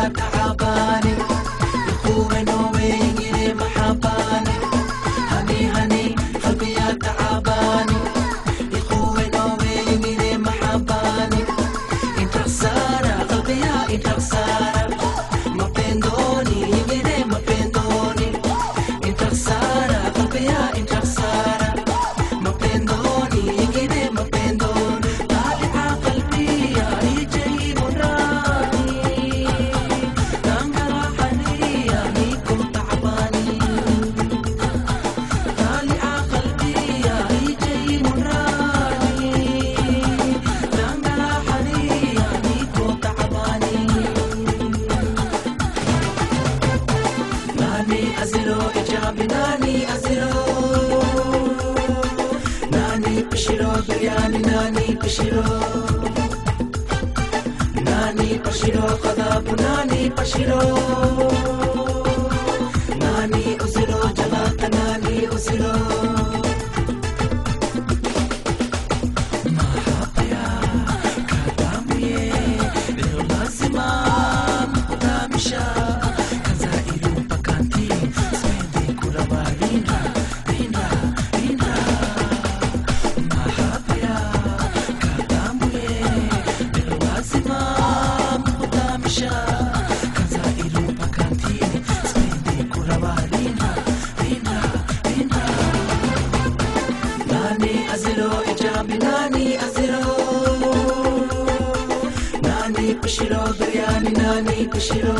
تعباني يخوي نومي يجيني محباني هني هني قلبي يا تعباني يخوي نومي يجيني محباني انت خسارة قلبي يا انت خسارة mapendoni yingine mapendoni intaksara kalbiya intaksara mapendoni yingine mapendoni tali'a qalbiya ijay murani nangara haniya nikum ta'bani tali'a qalbiya ijay murani nangara haniya nikum ta'bani Nani aziro ijabi nani aziro Nani pashiro biryani nani pashiro Nani pashiro qadabu nani pashiro Nani uziro jalata nani uziro Mahabaya kadamuye leo lazima mkutamisha Aziro ijabi nani aziro Nani pashiro biryani nani pashiro